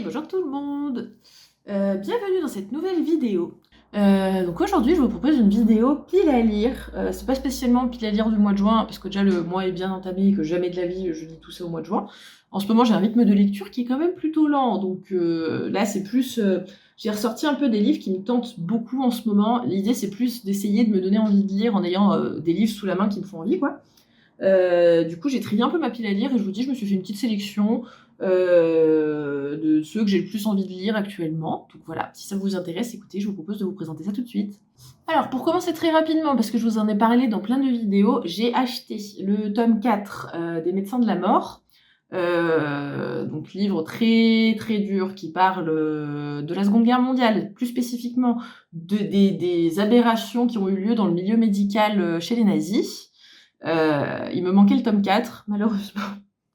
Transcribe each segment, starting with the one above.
bonjour tout le monde. Bienvenue dans cette nouvelle vidéo. Donc aujourd'hui je vous propose une vidéo pile à lire. C'est pas spécialement pile à lire du mois de juin, parce que déjà le mois est bien entamé et que jamais de la vie je lis tout ça au mois de juin. En ce moment j'ai un rythme de lecture qui est quand même plutôt lent, donc là c'est plus... j'ai ressorti un peu des livres qui me tentent beaucoup en ce moment. L'idée c'est plus d'essayer de me donner envie de lire en ayant des livres sous la main qui me font envie, quoi. Du coup, j'ai trié un peu ma pile à lire et je vous dis, je me suis fait une petite sélection de ceux que j'ai le plus envie de lire actuellement. Donc voilà, si ça vous intéresse, écoutez, je vous propose de vous présenter ça tout de suite. Alors, pour commencer très rapidement, parce que je vous en ai parlé dans plein de vidéos, j'ai acheté le tome 4 des Médecins de la Mort. Donc livre très très dur qui parle de la Seconde Guerre mondiale, plus spécifiquement des aberrations qui ont eu lieu dans le milieu médical chez les nazis. Il me manquait le tome 4, malheureusement.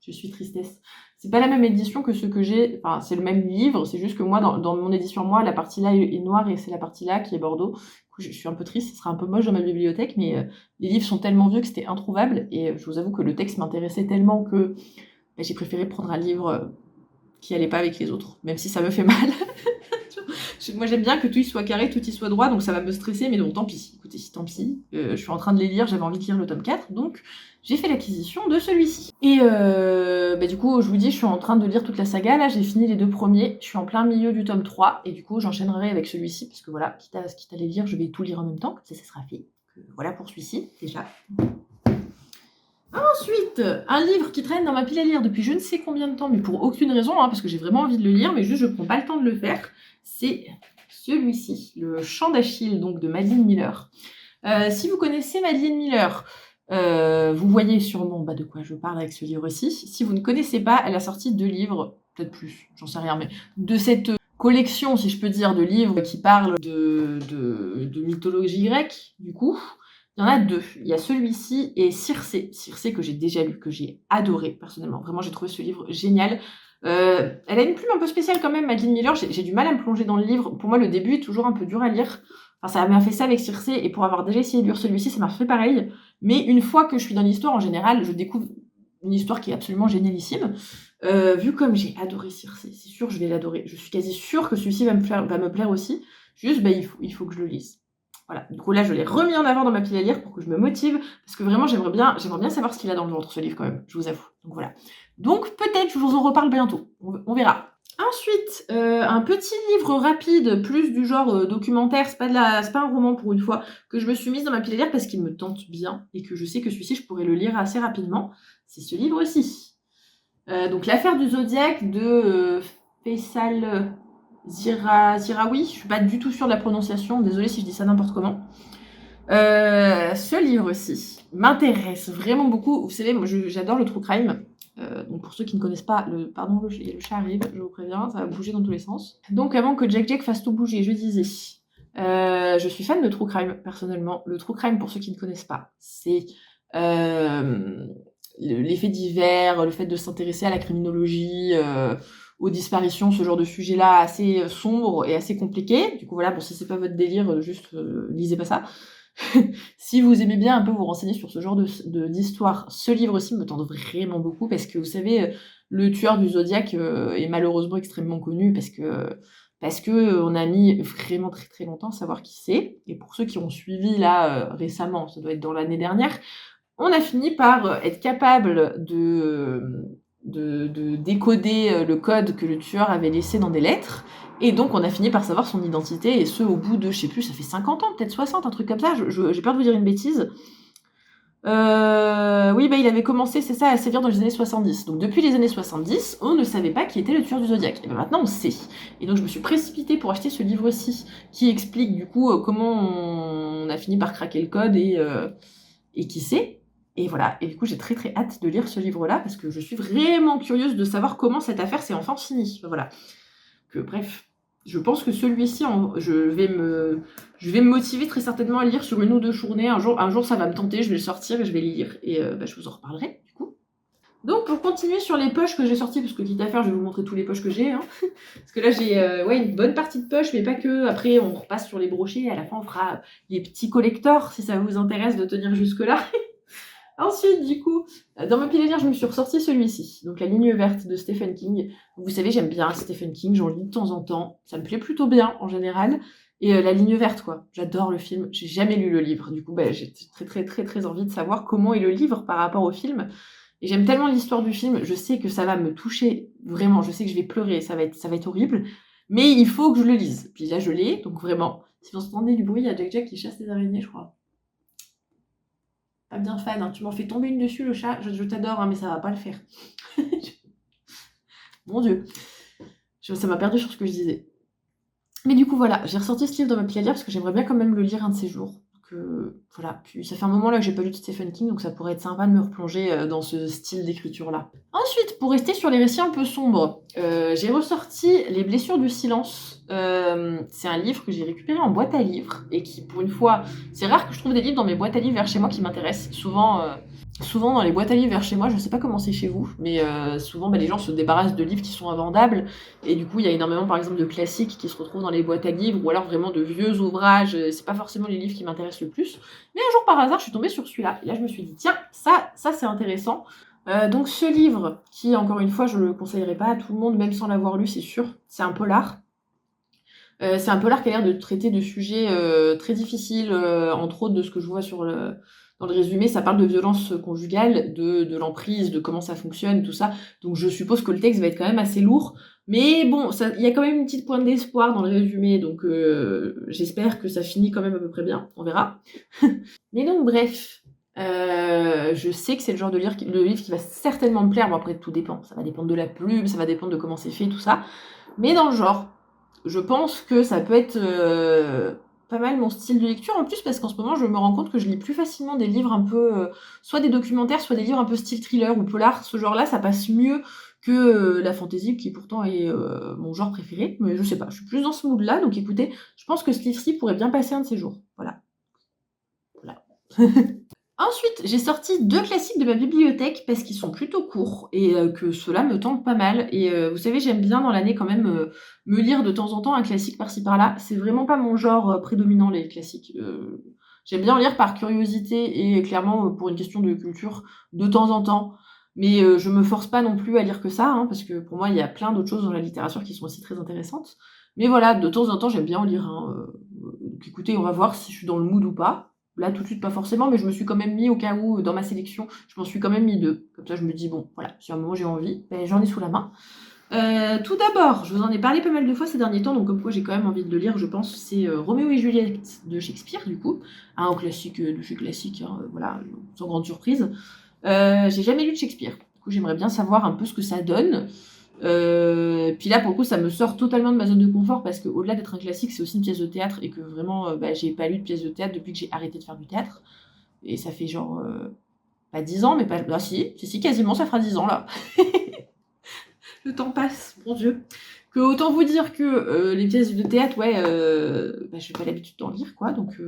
Je suis tristesse. C'est pas la même édition que ce que j'ai, enfin c'est le même livre, c'est juste que moi dans mon édition moi la partie là est noire et c'est la partie là qui est bordeaux. Du coup je suis un peu triste, ce sera un peu moche dans ma bibliothèque, mais les livres sont tellement vieux que c'était introuvable et je vous avoue que le texte m'intéressait tellement que j'ai préféré prendre un livre qui allait pas avec les autres, même si ça me fait mal. Moi j'aime bien que tout y soit carré, tout y soit droit, donc ça va me stresser, mais bon tant pis, écoutez, tant pis, je suis en train de les lire, j'avais envie de lire le tome 4, donc j'ai fait l'acquisition de celui-ci. Et du coup, je vous dis, je suis en train de lire toute la saga, là j'ai fini les 2 premiers, je suis en plein milieu du tome 3, et du coup j'enchaînerai avec celui-ci, parce que voilà, quitte à les lire, je vais tout lire en même temps, comme ça sera fait. Voilà pour celui-ci, déjà. Ensuite, un livre qui traîne dans ma pile à lire depuis je ne sais combien de temps, mais pour aucune raison, hein, parce que j'ai vraiment envie de le lire, mais juste je prends pas le temps de le faire, c'est celui-ci, Le Chant d'Achille, donc de Madeline Miller. Si vous connaissez Madeline Miller, vous voyez sûrement de quoi je parle avec ce livre-ci. Si vous ne connaissez pas, elle a sorti 2 livres, peut-être plus, j'en sais rien, mais de cette collection, si je peux dire, de livres qui parlent de mythologie grecque, du coup. Il y en a 2. Il y a celui-ci et Circé. Circé que j'ai déjà lu, que j'ai adoré personnellement. Vraiment, j'ai trouvé ce livre génial. Elle a une plume un peu spéciale quand même, Madeline Miller. J'ai du mal à me plonger dans le livre. Pour moi, le début est toujours un peu dur à lire. Enfin, ça m'a fait ça avec Circé, et pour avoir déjà essayé de lire celui-ci, ça m'a fait pareil. Mais une fois que je suis dans l'histoire, en général, je découvre une histoire qui est absolument génialissime. Vu comme j'ai adoré Circé, c'est sûr, je vais l'adorer. Je suis quasi sûre que celui-ci va me plaire aussi. Juste, il faut que je le lise. Voilà, du coup là je l'ai remis en avant dans ma pile à lire pour que je me motive, parce que vraiment j'aimerais bien savoir ce qu'il a dans le ventre, ce livre quand même, je vous avoue. Donc voilà. Donc peut-être je vous en reparle bientôt, on verra. Ensuite, un petit livre rapide, plus du genre documentaire, c'est pas un roman pour une fois, que je me suis mise dans ma pile à lire parce qu'il me tente bien, et que je sais que celui-ci je pourrais le lire assez rapidement. C'est ce livre-ci. Donc l'affaire du Zodiaque de Faisal Ziraoui, je suis pas du tout sûre de la prononciation, désolée si je dis ça n'importe comment. Ce livre-ci m'intéresse vraiment beaucoup. Vous savez, moi j'adore le true crime. Donc pour ceux qui ne connaissent pas, le chat arrive, je vous préviens, ça va bouger dans tous les sens. Donc avant que Jack fasse tout bouger, je disais, je suis fan de true crime personnellement. Le true crime, pour ceux qui ne connaissent pas, c'est l'effet divers, le fait de s'intéresser à la criminologie, aux disparitions, ce genre de sujet-là assez sombre et assez compliqué. Du coup voilà, bon si c'est pas votre délire, juste lisez pas ça. Si vous aimez bien un peu vous renseigner sur ce genre d'histoire, ce livre-ci me tente vraiment beaucoup, parce que vous savez, le tueur du Zodiaque est malheureusement extrêmement connu, parce que on a mis vraiment très très longtemps à savoir qui c'est. Et pour ceux qui ont suivi là récemment, ça doit être dans l'année dernière, on a fini par être capable de décoder le code que le tueur avait laissé dans des lettres, et donc on a fini par savoir son identité, et ce au bout de, je sais plus, ça fait 50 ans, peut-être 60, un truc comme ça, j'ai peur de vous dire une bêtise. Oui, il avait commencé, c'est ça, à sévir dans les années 70. Donc depuis les années 70, on ne savait pas qui était le tueur du Zodiaque. Et maintenant on sait. Et donc je me suis précipitée pour acheter ce livre-ci, qui explique du coup comment on a fini par craquer le code et qui c'est. Et voilà, et du coup j'ai très très hâte de lire ce livre-là, parce que je suis vraiment curieuse de savoir comment cette affaire s'est enfin finie. Voilà. Bref, je pense que celui-ci, je vais me motiver très certainement à le lire sur 1 ou 2 journées. Un jour ça va me tenter, je vais le sortir et je vais le lire. Et je vous en reparlerai, du coup. Donc pour continuer sur les poches que j'ai sorties, parce que quitte à faire, je vais vous montrer tous les poches que j'ai. Hein. Parce que là j'ai une bonne partie de poches, mais pas que. Après on repasse sur les brochets, et à la fin on fera les petits collectors, si ça vous intéresse de tenir jusque-là. Ensuite, du coup, dans ma pile à lire, je me suis ressortie celui-ci. Donc, La ligne verte de Stephen King. Vous savez, j'aime bien Stephen King, j'en lis de temps en temps. Ça me plaît plutôt bien, en général. Et La ligne verte, quoi. J'adore le film. J'ai jamais lu le livre. Du coup, j'ai très envie de savoir comment est le livre par rapport au film. Et j'aime tellement l'histoire du film. Je sais que ça va me toucher, vraiment. Je sais que je vais pleurer. Ça va être horrible. Mais il faut que je le lise. Puis là, je l'ai. Donc, vraiment, si vous entendez du bruit, il y a Jack qui chasse les araignées, je crois. Pas bien fan, hein. Tu m'en fais tomber une dessus, le chat. Je t'adore, hein, mais ça va pas le faire. Mon Dieu. Ça m'a perdu sur ce que je disais. Mais du coup, voilà, j'ai ressorti ce livre dans ma pile à lire parce que j'aimerais bien quand même le lire un de ces jours. Voilà, puis ça fait un moment là que j'ai pas lu de Stephen King, donc ça pourrait être sympa de me replonger dans ce style d'écriture-là. Ensuite, pour rester sur les récits un peu sombres, j'ai ressorti Les blessures du silence. C'est un livre que j'ai récupéré en boîte à livres et qui, pour une fois, c'est rare que je trouve des livres dans mes boîtes à livres vers chez moi qui m'intéressent. Souvent dans les boîtes à livres vers chez moi, je sais pas comment c'est chez vous, mais souvent les gens se débarrassent de livres qui sont invendables, et du coup il y a énormément par exemple de classiques qui se retrouvent dans les boîtes à livres, ou alors vraiment de vieux ouvrages, c'est pas forcément les livres qui m'intéressent le plus, mais un jour par hasard je suis tombée sur celui-là, et là je me suis dit tiens, ça c'est intéressant. Donc ce livre, qui encore une fois je le conseillerais pas à tout le monde, même sans l'avoir lu c'est sûr, c'est un polar. C'est un polar qui a l'air de traiter de sujets très difficiles, entre autres de ce que je vois dans le résumé, ça parle de violence conjugale, de l'emprise, de comment ça fonctionne, tout ça. Donc je suppose que le texte va être quand même assez lourd. Mais bon, il y a quand même une petite pointe d'espoir dans le résumé, donc j'espère que ça finit quand même à peu près bien. On verra. Mais donc bref, je sais que c'est le genre de livre qui va certainement me plaire. Bon après tout dépend, ça va dépendre de la plume, ça va dépendre de comment c'est fait, tout ça. Mais dans le genre, je pense que ça peut être pas mal mon style de lecture, en plus parce qu'en ce moment je me rends compte que je lis plus facilement des livres un peu, soit des documentaires, soit des livres un peu style thriller ou polar. Ce genre-là, ça passe mieux que la fantasy, qui pourtant est mon genre préféré. Mais je sais pas, je suis plus dans ce mood-là, donc écoutez, je pense que ce livre-ci pourrait bien passer un de ces jours. Voilà. Ensuite, j'ai sorti 2 classiques de ma bibliothèque parce qu'ils sont plutôt courts et que ceux-là me tentent pas mal. Et vous savez, j'aime bien dans l'année quand même me lire de temps en temps un classique par-ci par-là. C'est vraiment pas mon genre prédominant, les classiques. J'aime bien en lire par curiosité et clairement pour une question de culture de temps en temps. Mais je me force pas non plus à lire que ça, hein, parce que pour moi, il y a plein d'autres choses dans la littérature qui sont aussi très intéressantes. Mais voilà, de temps en temps, j'aime bien en lire un. Donc écoutez, on va voir si je suis dans le mood ou pas. Là, tout de suite, pas forcément, mais je me suis quand même mis au cas où, dans ma sélection, je m'en suis quand même mis 2. Comme ça, je me dis, bon, voilà, si à un moment j'ai envie, j'en ai sous la main. Tout d'abord, je vous en ai parlé pas mal de fois ces derniers temps, donc comme quoi j'ai quand même envie de le lire, je pense, c'est Roméo et Juliette de Shakespeare, du coup. Un classique de chez classique, hein, voilà, sans grande surprise. J'ai jamais lu de Shakespeare, du coup j'aimerais bien savoir un peu ce que ça donne. Puis là pour le coup ça me sort totalement de ma zone de confort parce que au-delà d'être un classique c'est aussi une pièce de théâtre et que vraiment j'ai pas lu de pièce de théâtre depuis que j'ai arrêté de faire du théâtre et ça fait genre pas 10 ans mais pas si quasiment ça fera 10 ans là. Le temps passe, mon Dieu. Que autant vous dire que les pièces de théâtre j'ai pas l'habitude d'en lire quoi donc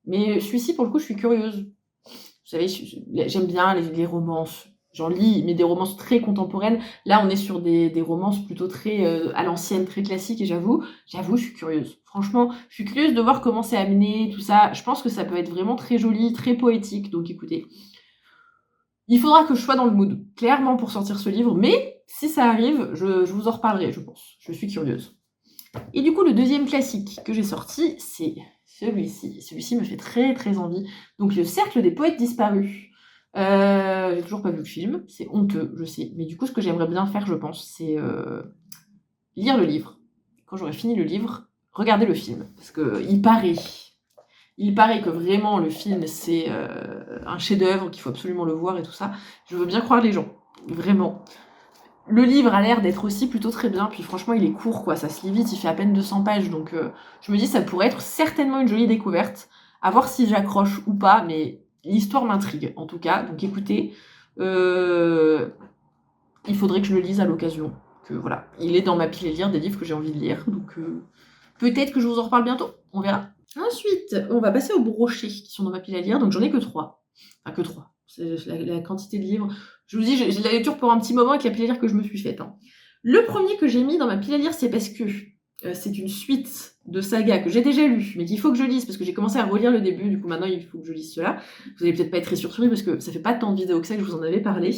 mais celui-ci pour le coup je suis curieuse. Vous savez j'aime bien les romances. J'en lis, mais des romances très contemporaines. Là, on est sur des romances plutôt très à l'ancienne, très classiques, et j'avoue, je suis curieuse. Franchement, je suis curieuse de voir comment c'est amené, tout ça. Je pense que ça peut être vraiment très joli, très poétique. Donc écoutez, il faudra que je sois dans le mood, clairement, pour sortir ce livre. Mais si ça arrive, je vous en reparlerai, je pense. Je suis curieuse. Et du coup, le deuxième classique que j'ai sorti, c'est celui-ci. Celui-ci me fait très envie. Donc, Le Cercle des poètes disparus. J'ai toujours pas vu le film, c'est honteux, je sais. Mais du coup, ce que j'aimerais bien faire, je pense, c'est lire le livre. Quand j'aurai fini le livre, regarder le film. Parce que il paraît que vraiment le film, c'est un chef-d'œuvre, qu'il faut absolument le voir et tout ça. Je veux bien croire les gens, vraiment. Le livre a l'air d'être aussi plutôt très bien, puis franchement, il est court, quoi. Ça se lit vite, il fait à peine 200 pages, donc je me dis, ça pourrait être certainement une jolie découverte. À voir si j'accroche ou pas, mais l'histoire m'intrigue, en tout cas. Donc écoutez, il faudrait que je le lise à l'occasion. Que voilà, il est dans ma pile à lire des livres que j'ai envie de lire. Donc peut-être que je vous en reparle bientôt. On verra. Ensuite, on va passer aux brochets qui sont dans ma pile à lire. Donc j'en ai que 3. Enfin que 3. C'est la quantité de livres. Je vous dis, j'ai de la lecture pour un petit moment avec la pile à lire que je me suis faite. Hein. Le premier que j'ai mis dans ma pile à lire, c'est parce que c'est une suite de sagas que j'ai déjà lues, mais qu'il faut que je lise, parce que j'ai commencé à relire le début, du coup maintenant il faut que je lise cela. Vous allez peut-être pas être très surpris, parce que ça fait pas tant de vidéos que ça que je vous en avais parlé.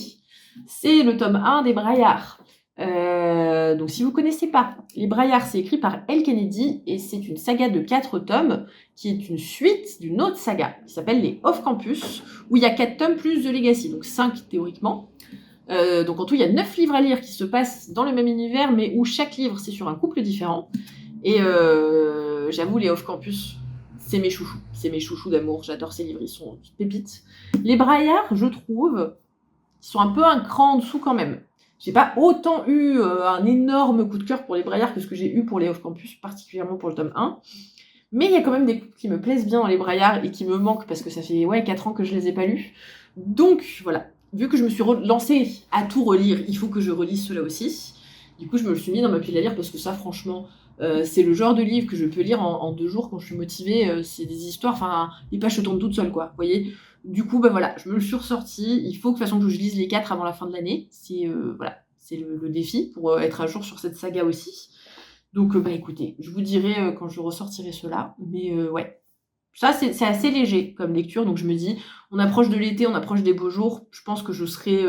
C'est le tome 1 des Braillards. Donc si vous connaissez pas, les Braillards, c'est écrit par Elle Kennedy, et c'est une saga de 4 tomes, qui est une suite d'une autre saga, qui s'appelle les Off Campus, où il y a 4 tomes plus The Legacy, donc 5 théoriquement. Donc en tout, il y a 9 livres à lire qui se passent dans le même univers, mais où chaque livre, c'est sur un couple différent. Et j'avoue, les Off-Campus, c'est mes chouchous. C'est mes chouchous d'amour. J'adore ces livres, ils sont pépites. Les Braillards, je trouve, sont un peu un cran en dessous quand même. J'ai pas autant eu un énorme coup de cœur pour les Braillards que ce que j'ai eu pour les Off-Campus, particulièrement pour le tome 1. Mais il y a quand même des couples qui me plaisent bien dans les Braillards et qui me manquent parce que ça fait 4 ans que je les ai pas lus. Donc voilà, vu que je me suis lancée à tout relire, il faut que je relise cela aussi. Du coup, je me le suis mis dans ma pile à lire parce que ça, franchement, c'est le genre de livre que je peux lire en 2 jours quand je suis motivée. C'est des histoires, enfin, les pages se tournent toutes seules, quoi. Vous voyez ? Du coup, voilà, je me le suis ressorti. Il faut que, de toute façon, que je lise les 4 avant la fin de l'année. C'est le défi pour être à jour sur cette saga aussi. Donc, écoutez, je vous dirai quand je ressortirai cela. Mais ouais, ça, c'est assez léger comme lecture. Donc, je me dis, on approche de l'été, on approche des beaux jours. Je pense que je serai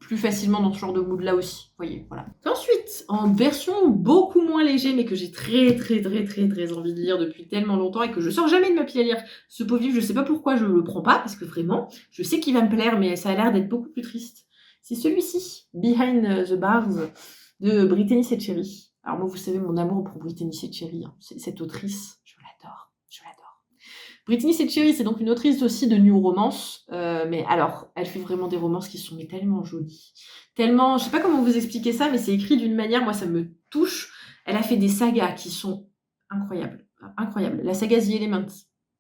plus facilement dans ce genre de mood-là aussi. Vous voyez, voilà. Ensuite, en version beaucoup moins léger, mais que j'ai très envie de lire depuis tellement longtemps et que je sors jamais de ma pile à lire. Ce pauvre livre, je sais pas pourquoi je le prends pas, parce que vraiment, je sais qu'il va me plaire, mais ça a l'air d'être beaucoup plus triste. C'est celui-ci, Behind the Bars, de Brittany Setcheri. Alors moi, vous savez, mon amour pour Brittany Setcheri, hein. Cette autrice, je l'adore. Brittany Setcheri, c'est donc une autrice aussi de new romance, mais alors, elle fait vraiment des romances qui sont tellement jolies, tellement, je sais pas comment vous expliquer ça, mais c'est écrit d'une manière, moi ça me touche. Elle a fait des sagas qui sont incroyables. La saga The Element,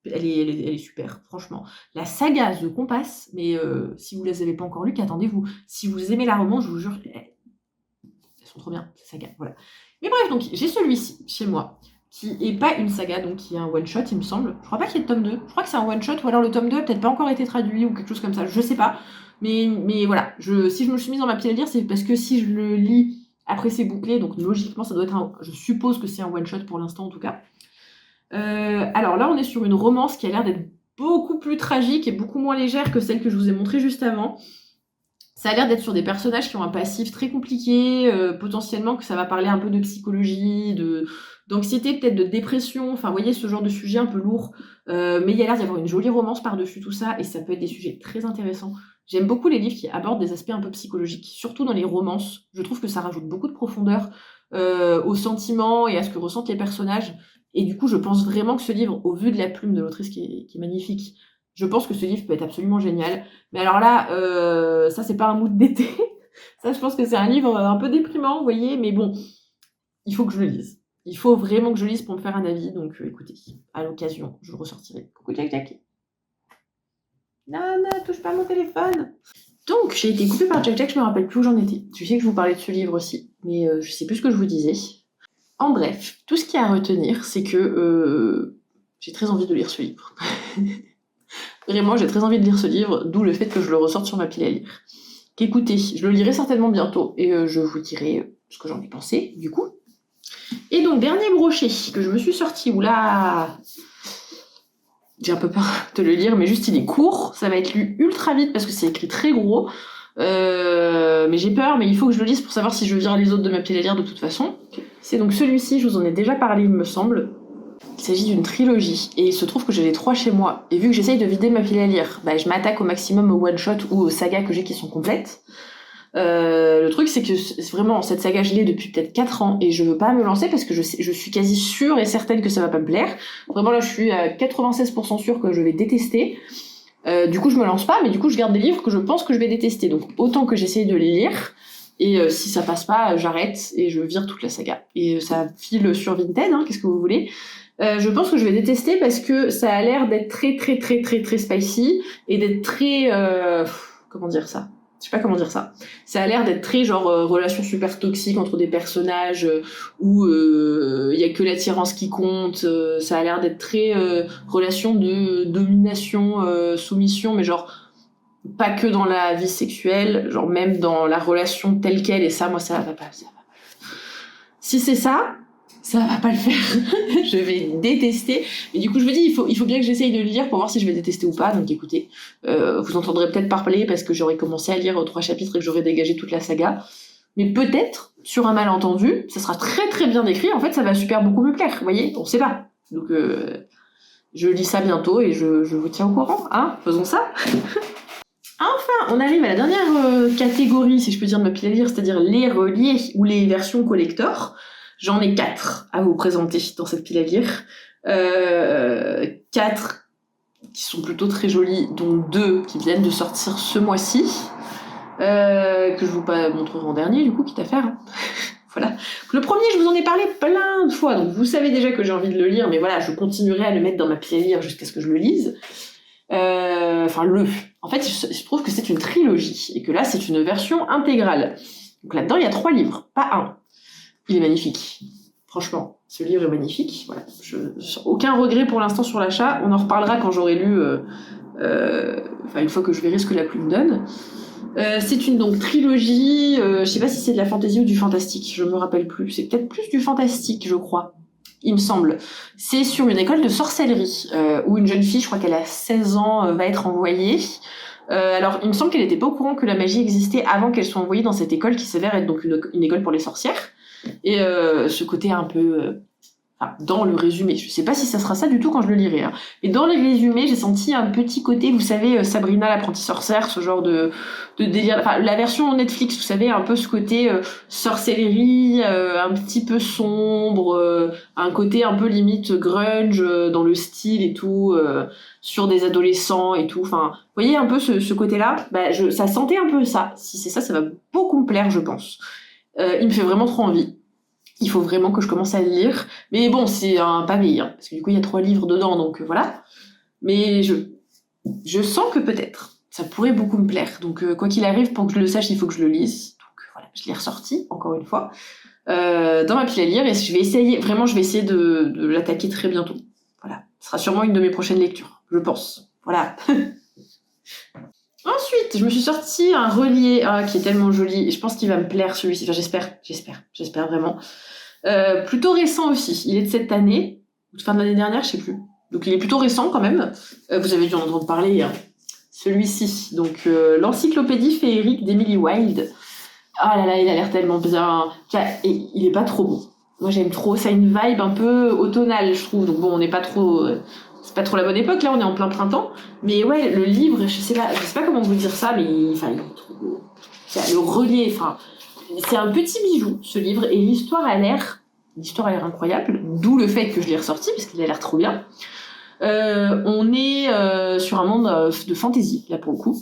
elle est super, franchement. La saga The Compass, mais si vous les avez pas encore lues, qu'attendez-vous ? Si vous aimez la romance, je vous jure, elles sont trop bien, ces sagas, voilà. Mais bref, donc j'ai celui-ci chez moi, qui est pas une saga, donc qui est un one-shot, il me semble. Je crois pas qu'il y ait de tome 2. Je crois que c'est un one-shot, ou alors le tome 2 a peut-être pas encore été traduit, ou quelque chose comme ça, je sais pas. Mais voilà, si je me suis mise dans ma pile à lire, c'est parce que si je le lis, après c'est bouclé, donc logiquement ça doit être je suppose que c'est un one-shot pour l'instant en tout cas. Alors là, on est sur une romance qui a l'air d'être beaucoup plus tragique et beaucoup moins légère que celle que je vous ai montrée juste avant. Ça a l'air d'être sur des personnages qui ont un passif très compliqué, potentiellement que ça va parler un peu de psychologie, d'anxiété, peut-être de dépression, enfin vous voyez ce genre de sujet un peu lourd, mais il y a l'air d'y avoir une jolie romance par-dessus tout ça, et ça peut être des sujets très intéressants. J'aime beaucoup les livres qui abordent des aspects un peu psychologiques, surtout dans les romances. Je trouve que ça rajoute beaucoup de profondeur aux sentiments et à ce que ressentent les personnages, et du coup je pense vraiment que ce livre, au vu de la plume de l'autrice qui est magnifique, je pense que ce livre peut être absolument génial. Mais alors là, ça c'est pas un mood d'été. Ça, je pense que c'est un livre un peu déprimant, vous voyez. Mais bon, il faut que je le lise. Il faut vraiment que je lise pour me faire un avis. Donc écoutez, à l'occasion, je le ressortirai. Coucou Jack Jack. Non, touche pas à mon téléphone. Donc, j'ai été coupée par Jack Jack, je me rappelle plus où j'en étais. Je sais que je vous parlais de ce livre aussi, mais je sais plus ce que je vous disais. En bref, tout ce qu'il y a à retenir, c'est que j'ai très envie de lire ce livre. Vraiment, j'ai très envie de lire ce livre, d'où le fait que je le ressorte sur ma pile à lire. Qu'écoutez, je le lirai certainement bientôt, et je vous dirai ce que j'en ai pensé, du coup. Et donc, dernier brochet que je me suis sorti, oula, j'ai un peu peur de le lire, mais juste il est court, ça va être lu ultra vite parce que c'est écrit très gros, mais j'ai peur, mais il faut que je le lise pour savoir si je vire les autres de ma pile à lire de toute façon. C'est donc celui-ci, je vous en ai déjà parlé, il me semble. Il s'agit d'une trilogie, et il se trouve que j'ai les 3 chez moi, et vu que j'essaye de vider ma pile à lire, je m'attaque au maximum aux one-shot ou aux sagas que j'ai qui sont complètes. Le truc c'est que vraiment cette saga je l'ai depuis peut-être 4 ans, et je veux pas me lancer parce que je suis quasi sûre et certaine que ça va pas me plaire. Vraiment là je suis à 96% sûre que je vais détester. Du coup je me lance pas, mais du coup je garde des livres que je pense que je vais détester, donc autant que j'essaye de les lire. Et si ça passe pas, j'arrête et je vire toute la saga. Et ça file sur Vinted, hein, qu'est-ce que vous voulez. Je pense que je vais détester parce que ça a l'air d'être très spicy et d'être très... comment dire ça ? Je sais pas comment dire ça. Ça a l'air d'être très genre relation super toxique entre des personnages où il y a que l'attirance qui compte. Ça a l'air d'être très relation de domination, soumission, mais genre pas que dans la vie sexuelle, genre même dans la relation telle qu'elle, et ça, moi, ça va pas. Si c'est ça, ça va pas le faire. Je vais détester. Mais du coup, je me dis, il faut bien que j'essaye de le lire pour voir si je vais détester ou pas. Donc écoutez, vous entendrez peut-être parler parce que j'aurais commencé à lire 3 chapitres et que j'aurais dégagé toute la saga. Mais peut-être, sur un malentendu, ça sera très très bien écrit. En fait, ça va super beaucoup me plaire. Vous voyez, on sait pas. Donc je lis ça bientôt et je vous tiens au courant. Hein, faisons ça. Enfin, on arrive à la dernière catégorie, si je peux dire, de ma pile à lire, c'est-à-dire les reliés ou les versions collector. J'en ai 4 à vous présenter dans cette pile à lire. 4 qui sont plutôt très jolies, dont 2 qui viennent de sortir ce mois-ci, que je vous montrerai en dernier, du coup, quitte à faire. Hein. Voilà. Le premier, je vous en ai parlé plein de fois, donc vous savez déjà que j'ai envie de le lire, mais voilà, je continuerai à le mettre dans ma pile à lire jusqu'à ce que je le lise. En fait, je trouve que c'est une trilogie, et que là, c'est une version intégrale. Donc là-dedans, il y a 3 livres, pas un. Il est magnifique. Franchement, ce livre est magnifique. Voilà. Aucun regret pour l'instant sur l'achat. On en reparlera quand j'aurai lu, une fois que je verrai ce que la plume donne. C'est une donc trilogie. Je sais pas si c'est de la fantasy ou du fantastique. Je me rappelle plus. C'est peut-être plus du fantastique, je crois. Il me semble. C'est sur une école de sorcellerie où une jeune fille, je crois qu'elle a 16 ans, va être envoyée. Alors, il me semble qu'elle n'était pas au courant que la magie existait avant qu'elle soit envoyée dans cette école qui s'avère être donc une école pour les sorcières. Et ce côté un peu... dans le résumé, je sais pas si ça sera ça du tout quand je le lirai, hein. Mais dans le résumé, j'ai senti un petit côté, vous savez, Sabrina l'apprentie sorcière, ce genre de délire, enfin la version Netflix, vous savez, un peu ce côté sorcellerie, un petit peu sombre, un côté un peu limite grunge dans le style et tout, sur des adolescents et tout, enfin, vous voyez un peu ce côté-là, ça sentait un peu ça. Si c'est ça, ça va beaucoup me plaire, je pense. Il me fait vraiment trop envie. Il faut vraiment que je commence à le lire. Mais bon, c'est un pavé, hein, parce que du coup, il y a 3 livres dedans, donc voilà. Mais je sens que peut-être, ça pourrait beaucoup me plaire. Donc, quoi qu'il arrive, pour que je le sache, il faut que je le lise. Donc voilà, je l'ai ressorti, encore une fois, dans ma pile à lire. Et je vais essayer de l'attaquer très bientôt. Voilà, ce sera sûrement une de mes prochaines lectures, je pense. Voilà. Ensuite, je me suis sorti un relié qui est tellement joli, et je pense qu'il va me plaire celui-ci, enfin j'espère vraiment. Plutôt récent aussi, il est de cette année, ou de fin de l'année dernière, je sais plus. Donc il est plutôt récent quand même, vous avez dû en entendre parler, hein. Celui-ci, donc l'encyclopédie féerique d'Emily Wilde. Ah là là, il a l'air tellement bien, et il est pas trop beau. Moi j'aime trop, ça a une vibe un peu automnale je trouve, donc bon on n'est pas trop... c'est pas trop la bonne époque, là on est en plein printemps, mais ouais, le livre, je sais pas comment vous dire ça, mais il est trop beau. Le relief, c'est un petit bijou, ce livre, et l'histoire a l'air incroyable, d'où le fait que je l'ai ressorti, parce qu'il a l'air trop bien. On est sur un monde de fantasy, là pour le coup.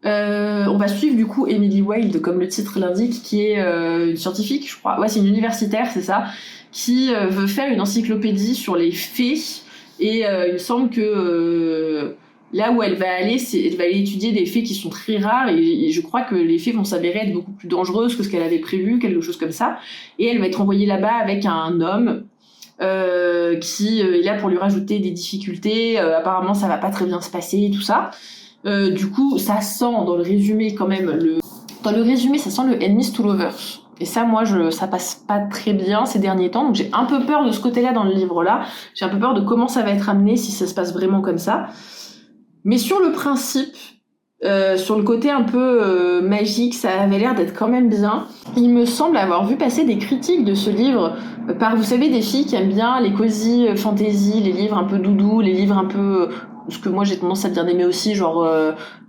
On va suivre du coup Emily Wilde, comme le titre l'indique, qui est une scientifique, je crois. Ouais, c'est une universitaire, c'est ça, qui veut faire une encyclopédie sur les fées. Et il me semble que là où elle va aller étudier des fées qui sont très rares, et je crois que les fées vont s'avérer être beaucoup plus dangereuses que ce qu'elle avait prévu, quelque chose comme ça. Et elle va être envoyée là-bas avec un homme qui est là pour lui rajouter des difficultés. Apparemment, ça va pas très bien se passer et tout ça. Du coup, ça sent dans le résumé quand même Dans le résumé, ça sent le Enemies to Lovers. Et ça, moi, ça passe pas très bien ces derniers temps. Donc j'ai un peu peur de ce côté-là dans le livre-là. J'ai un peu peur de comment ça va être amené, si ça se passe vraiment comme ça. Mais sur le principe, sur le côté un peu magique, ça avait l'air d'être quand même bien. Il me semble avoir vu passer des critiques de ce livre par, vous savez, des filles qui aiment bien les cosy fantasy, les livres un peu doudous, les livres un peu... ce que moi j'ai tendance à bien aimer aussi, genre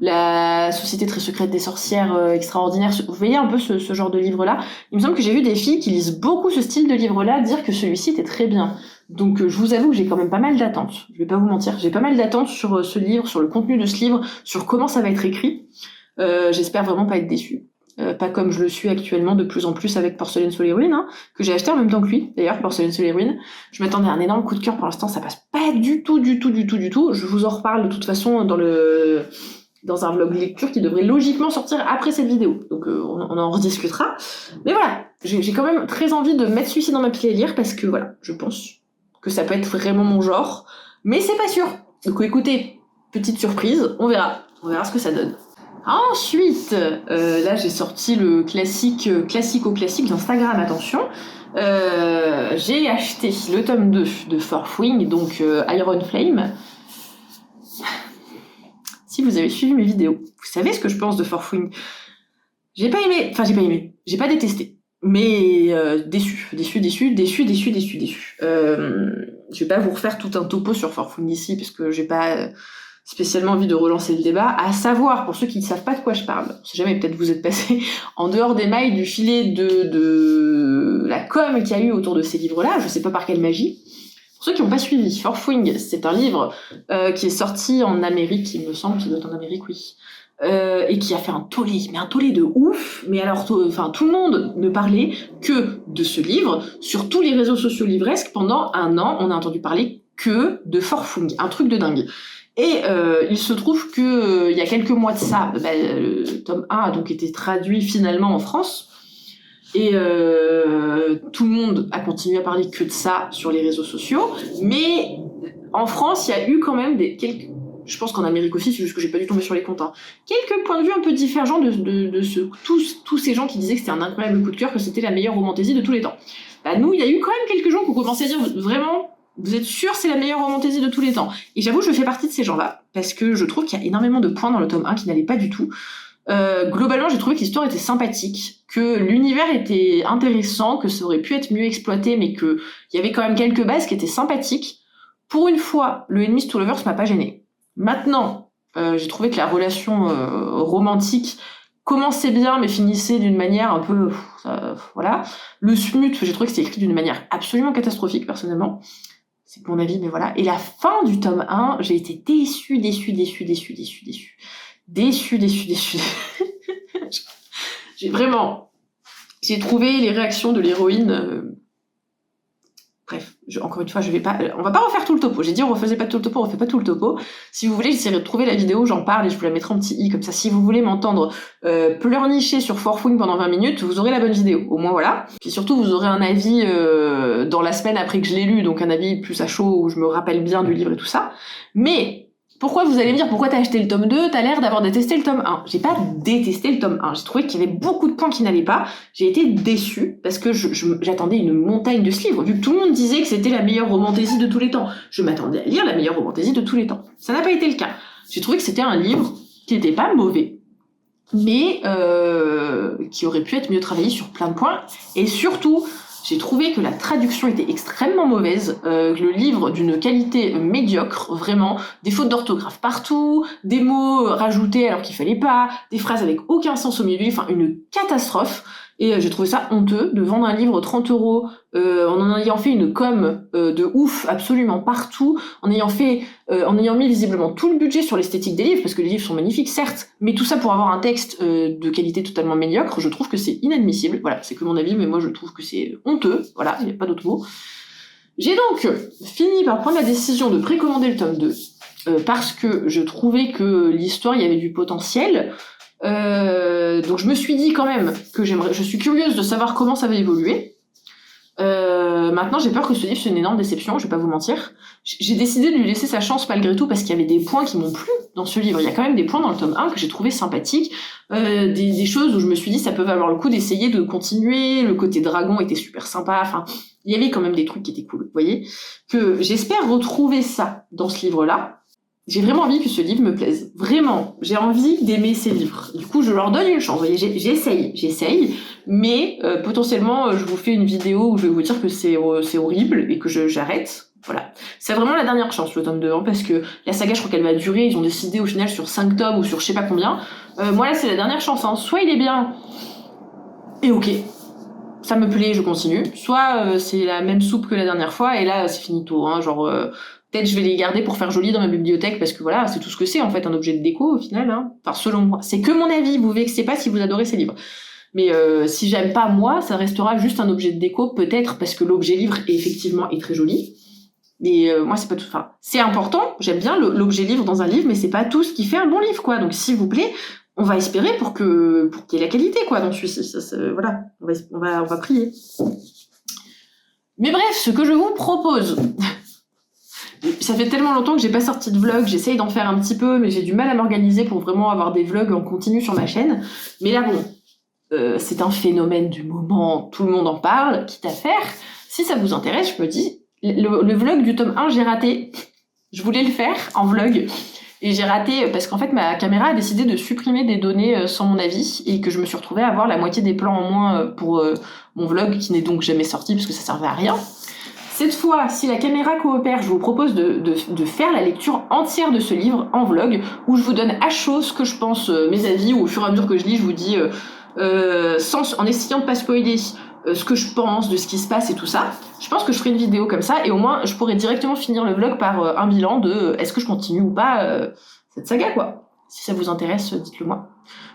la société très secrète des sorcières extraordinaires. Vous voyez un peu ce genre de livre-là. Il me semble que j'ai vu des filles qui lisent beaucoup ce style de livre-là dire que celui-ci était très bien. Donc je vous avoue que j'ai quand même pas mal d'attentes. Je vais pas vous mentir, j'ai pas mal d'attentes sur ce livre, sur le contenu de ce livre, sur comment ça va être écrit. J'espère vraiment pas être déçue. Pas comme je le suis actuellement de plus en plus avec Porcelaine sous les ruines, hein, que j'ai acheté en même temps que lui, d'ailleurs, Porcelaine sous les ruines. Je m'attendais à un énorme coup de cœur, pour l'instant ça passe pas du tout. Je vous en reparle de toute façon dans un vlog lecture qui devrait logiquement sortir après cette vidéo. Donc on en rediscutera. Mais voilà, j'ai quand même très envie de mettre celui-ci dans ma pile à lire parce que voilà, je pense que ça peut être vraiment mon genre. Mais c'est pas sûr. Donc écoutez, petite surprise, on verra ce que ça donne. Ensuite, là j'ai sorti le classique d'Instagram, attention. J'ai acheté le tome 2 de Fourth Wing, donc Iron Flame. Si vous avez suivi mes vidéos, vous savez ce que je pense de Fourth Wing. J'ai pas détesté. Mais déçu. Je vais pas vous refaire tout un topo sur Fourth Wing ici, parce que j'ai pas spécialement envie de relancer le débat, à savoir, pour ceux qui ne savent pas de quoi je parle, si jamais peut-être vous êtes passé en dehors des mailles du filet de la com qu'il y a eu autour de ces livres-là, je sais pas par quelle magie. Pour ceux qui n'ont pas suivi, Fourth Wing, c'est un livre qui est sorti en Amérique, il me semble qu'il doit être en Amérique, oui, et qui a fait un tollé de ouf, mais alors, tout le monde ne parlait que de ce livre, sur tous les réseaux sociaux livresques, pendant un an, on a entendu parler que de Fourth Wing, un truc de dingue. Et il se trouve que il y a quelques mois de ça, le tome 1 a donc été traduit finalement en France, et tout le monde a continué à parler que de ça sur les réseaux sociaux, mais en France, il y a eu quand même je pense qu'en Amérique aussi, c'est juste que j'ai pas dû tomber sur les comptes, quelques points de vue un peu différents de tous ces gens qui disaient que c'était un incroyable coup de cœur, que c'était la meilleure romantasy de tous les temps. Nous, il y a eu quand même quelques gens qui ont commencé à dire vraiment, vous êtes sûr c'est la meilleure romantasy de tous les temps? Et j'avoue, je fais partie de ces gens-là, parce que je trouve qu'il y a énormément de points dans le tome 1 qui n'allaient pas du tout. Globalement, j'ai trouvé que l'histoire était sympathique, que l'univers était intéressant, que ça aurait pu être mieux exploité, mais qu'il y avait quand même quelques bases qui étaient sympathiques. Pour une fois, le Enemies to Lovers m'a pas gêné. Maintenant, j'ai trouvé que la relation romantique commençait bien, mais finissait d'une manière un peu... voilà. Le smut, j'ai trouvé que c'était écrit d'une manière absolument catastrophique, personnellement. C'est mon avis, mais voilà. Et la fin du tome 1, j'ai été déçue. J'ai trouvé les réactions de l'héroïne... Bref, encore une fois, on va pas refaire tout le topo. J'ai dit on refait pas tout le topo. Si vous voulez, j'essaierai de trouver la vidéo, j'en parle et je vous la mettrai en petit i, comme ça, si vous voulez m'entendre pleurnicher sur Fourth Wing pendant 20 minutes, vous aurez la bonne vidéo. Au moins, voilà. Puis surtout, vous aurez un avis dans la semaine après que je l'ai lu, donc un avis plus à chaud où je me rappelle bien du livre et tout ça. Mais... pourquoi vous allez me dire pourquoi t'as acheté le tome 2, t'as l'air d'avoir détesté le tome 1. J'ai pas détesté le tome 1, j'ai trouvé qu'il y avait beaucoup de points qui n'allaient pas, j'ai été déçue parce que j'attendais une montagne de ce livre, vu que tout le monde disait que c'était la meilleure romantasy de tous les temps. Je m'attendais à lire la meilleure romantasy de tous les temps. Ça n'a pas été le cas. J'ai trouvé que c'était un livre qui n'était pas mauvais, mais qui aurait pu être mieux travaillé sur plein de points, et surtout... j'ai trouvé que la traduction était extrêmement mauvaise, le livre d'une qualité médiocre, vraiment, des fautes d'orthographe partout, des mots rajoutés alors qu'il fallait pas, des phrases avec aucun sens au milieu du livre, une catastrophe. Et j'ai trouvé ça honteux de vendre un livre 30 € en en ayant fait une com de ouf absolument partout, en ayant mis visiblement tout le budget sur l'esthétique des livres, parce que les livres sont magnifiques, certes, mais tout ça pour avoir un texte de qualité totalement médiocre, je trouve que c'est inadmissible. Voilà, c'est que mon avis, mais moi je trouve que c'est honteux, voilà, il n'y a pas d'autre mot. J'ai donc fini par prendre la décision de précommander le tome 2, parce que je trouvais que l'histoire, il y avait du potentiel. Donc je me suis dit quand même que je suis curieuse de savoir comment ça va évoluer. Maintenant j'ai peur que ce livre soit une énorme déception, je vais pas vous mentir. J'ai décidé de lui laisser sa chance malgré tout parce qu'il y avait des points qui m'ont plu dans ce livre. Il y a quand même des points dans le tome 1 que j'ai trouvé sympathiques, des choses où je me suis dit ça peut valoir le coup d'essayer de continuer, le côté dragon était super sympa, enfin il y avait quand même des trucs qui étaient cool, vous voyez, que j'espère retrouver ça dans ce livre-là. J'ai vraiment envie que ce livre me plaise. Vraiment, j'ai envie d'aimer ces livres. Du coup, je leur donne une chance. Vous voyez, j'essaye, mais potentiellement, je vous fais une vidéo où je vais vous dire que c'est horrible et que j'arrête. Voilà. C'est vraiment la dernière chance, le tome 2, parce que la saga, je crois qu'elle va durer. Ils ont décidé au final sur 5 tomes ou sur je sais pas combien. Moi, là, c'est la dernière chance. Soit il est bien, et ok, ça me plaît, je continue. Soit c'est la même soupe que la dernière fois, et là, c'est finito. Peut-être je vais les garder pour faire joli dans ma bibliothèque parce que voilà, c'est tout ce que c'est en fait, un objet de déco au final. Enfin, selon moi. C'est que mon avis, vous vexez pas si vous adorez ces livres. Mais si j'aime pas moi, ça restera juste un objet de déco, peut-être parce que l'objet livre effectivement est très joli. Mais moi, c'est pas tout. Enfin, c'est important, j'aime bien l'objet livre dans un livre, mais c'est pas tout ce qui fait un bon livre, quoi. Donc s'il vous plaît, on va espérer pour qu'il y ait la qualité, quoi, dans celui-ci. Voilà, on va prier. Mais bref, ce que je vous propose... ça fait tellement longtemps que j'ai pas sorti de vlog, j'essaye d'en faire un petit peu, mais j'ai du mal à m'organiser pour vraiment avoir des vlogs en continu sur ma chaîne. Mais là, bon, c'est un phénomène du moment, tout le monde en parle, quitte à faire. Si ça vous intéresse, je me dis, le vlog du tome 1, j'ai raté. Je voulais le faire en vlog. Et j'ai raté parce qu'en fait, ma caméra a décidé de supprimer des données sans mon avis et que je me suis retrouvée à avoir la moitié des plans en moins pour mon vlog qui n'est donc jamais sorti parce que ça servait à rien. Cette fois, si la caméra coopère, je vous propose de faire la lecture entière de ce livre en vlog, où je vous donne à chaud ce que je pense, mes avis, ou au fur et à mesure que je lis, je vous dis, en essayant de pas spoiler, ce que je pense de ce qui se passe et tout ça. Je pense que je ferai une vidéo comme ça, et au moins, je pourrais directement finir le vlog par un bilan de est-ce que je continue ou pas cette saga, quoi. Si ça vous intéresse, dites-le moi.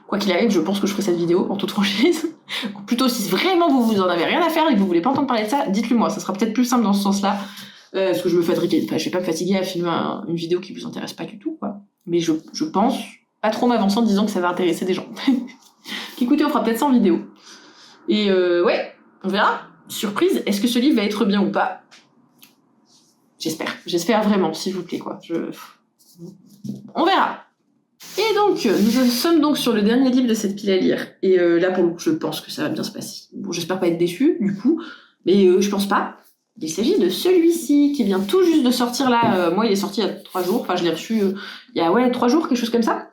Quoi qu'il arrive, je pense que je ferai cette vidéo en toute franchise. Ou plutôt, si vraiment vous en avez rien à faire et que vous voulez pas entendre parler de ça, dites-le moi. Ça sera peut-être plus simple dans ce sens-là. Parce que je vais pas me fatiguer à filmer une vidéo qui vous intéresse pas du tout, quoi. Mais je pense pas trop m'avancer en disant que ça va intéresser des gens. Écoutez, on fera peut-être ça en vidéo. Et ouais, on verra. Surprise, est-ce que ce livre va être bien ou pas? J'espère vraiment, s'il vous plaît, quoi. On verra. Et donc, nous sommes donc sur le dernier livre de cette pile à lire. Et là, pour le coup, je pense que ça va bien se passer. Bon, j'espère pas être déçue, du coup, mais je pense pas. Il s'agit de celui-ci, qui vient tout juste de sortir là. Moi, il est sorti il y a 3 jours. Enfin, je l'ai reçu il y a 3 jours, quelque chose comme ça.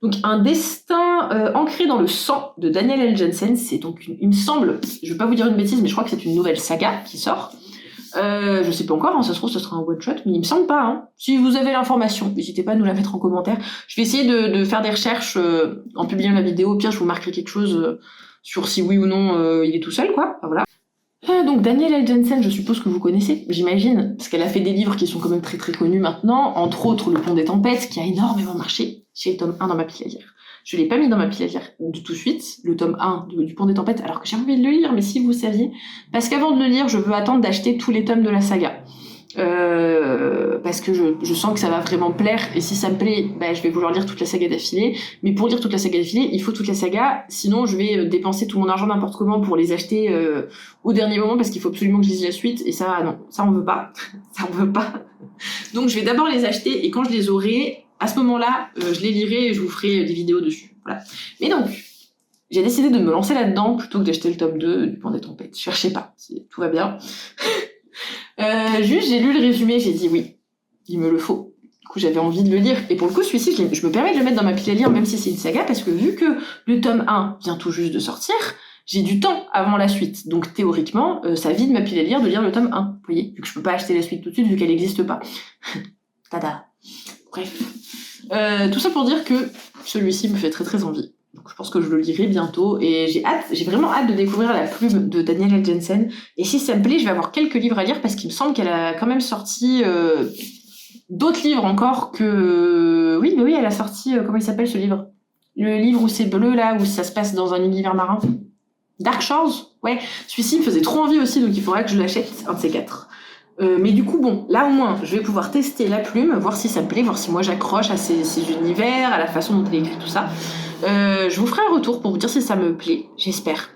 Donc, Un destin ancré dans le sang de Daniel L. Jensen. C'est donc, il me semble, je vais pas vous dire une bêtise, mais je crois que c'est une nouvelle saga qui sort. Je sais pas encore, hein, ça se trouve ce sera un one shot, mais il me semble pas. Hein. Si vous avez l'information, n'hésitez pas à nous la mettre en commentaire. Je vais essayer de faire des recherches en publiant la vidéo. Au pire, je vous marquerai quelque chose sur si oui ou non il est tout seul, quoi. Enfin, voilà. Donc Daniel L. Jensen, je suppose que vous connaissez, j'imagine, parce qu'elle a fait des livres qui sont quand même très très connus maintenant, entre autres Le Pont des Tempêtes, qui a énormément marché. J'ai le tome 1 dans ma pile à lire. Je l'ai pas mis dans ma pile à lire de tout de suite, le tome 1 du Pont des Tempêtes, alors que j'ai envie de le lire, mais si vous saviez. Parce qu'avant de le lire, je veux attendre d'acheter tous les tomes de la saga. Parce que je sens que ça va vraiment plaire, et si ça me plaît, bah, je vais vouloir lire toute la saga d'affilée. Mais pour lire toute la saga d'affilée, il faut toute la saga, sinon je vais dépenser tout mon argent n'importe comment pour les acheter au dernier moment, parce qu'il faut absolument que je lise la suite, et ça, non, ça on veut pas. Ça on veut pas. Donc je vais d'abord les acheter, et quand je les aurai, à ce moment-là, je les lirai et je vous ferai des vidéos dessus. Voilà. Mais donc, j'ai décidé de me lancer là-dedans plutôt que d'acheter le tome 2 du Pont des Tempêtes. Cherchez pas, tout va bien. Juste, j'ai lu le résumé, j'ai dit oui, il me le faut. Du coup, j'avais envie de le lire. Et pour le coup, celui-ci, je me permets de le mettre dans ma pile à lire, même si c'est une saga, parce que vu que le tome 1 vient tout juste de sortir, j'ai du temps avant la suite. Donc théoriquement, ça vide ma pile à lire de lire le tome 1. Vous voyez, vu que je peux pas acheter la suite tout de suite, vu qu'elle n'existe pas. Tada. Bref. Tout ça pour dire que celui-ci me fait très très envie. Donc je pense que je le lirai bientôt et j'ai vraiment hâte de découvrir la plume de Daniel L. Jensen. Et si ça me plaît, je vais avoir quelques livres à lire parce qu'il me semble qu'elle a quand même sorti d'autres livres encore que... Oui, elle a sorti... comment il s'appelle ce livre? Le livre où c'est bleu là, où ça se passe dans un univers marin. Dark Shores? Ouais, celui-ci me faisait trop envie aussi, donc il faudra que je l'achète, un de ces 4. Mais du coup, bon, là au moins, je vais pouvoir tester la plume, voir si ça me plaît, voir si moi j'accroche à ces univers, à la façon dont elle écrit tout ça. Je vous ferai un retour pour vous dire si ça me plaît. J'espère.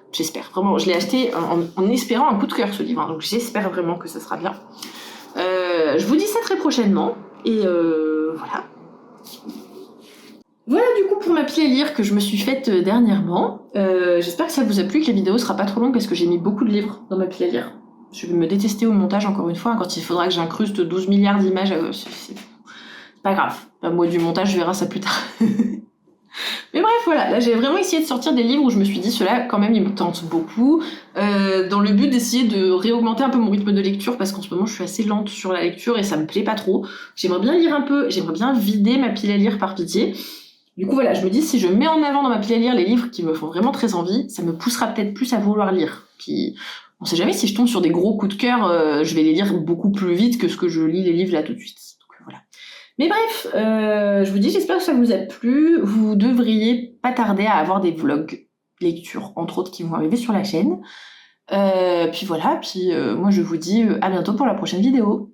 Vraiment, je l'ai acheté en espérant un coup de cœur ce livre, hein, donc j'espère vraiment que ça sera bien. Je vous dis ça très prochainement, et voilà. Voilà du coup pour ma pile à lire que je me suis faite dernièrement. J'espère que ça vous a plu, que la vidéo sera pas trop longue parce que j'ai mis beaucoup de livres dans ma pile à lire. Je vais me détester au montage encore une fois, quand il faudra que j'incruste 12 milliards d'images. C'est pas grave. Moi du montage, je verrai ça plus tard. Mais bref, voilà, là j'ai vraiment essayé de sortir des livres où je me suis dit, ceux-là quand même ils me tentent beaucoup, dans le but d'essayer de réaugmenter un peu mon rythme de lecture, parce qu'en ce moment je suis assez lente sur la lecture et ça me plaît pas trop. J'aimerais bien lire un peu, j'aimerais bien vider ma pile à lire par pitié. Du coup voilà, je me dis, si je mets en avant dans ma pile à lire les livres qui me font vraiment très envie, ça me poussera peut-être plus à vouloir lire. Puis on sait jamais, si je tombe sur des gros coups de cœur, je vais les lire beaucoup plus vite que ce que je lis les livres là tout de suite. Donc voilà. Mais bref, je vous dis, j'espère que ça vous a plu. Vous devriez pas tarder à avoir des vlogs lecture, entre autres, qui vont arriver sur la chaîne. Puis voilà, moi je vous dis à bientôt pour la prochaine vidéo.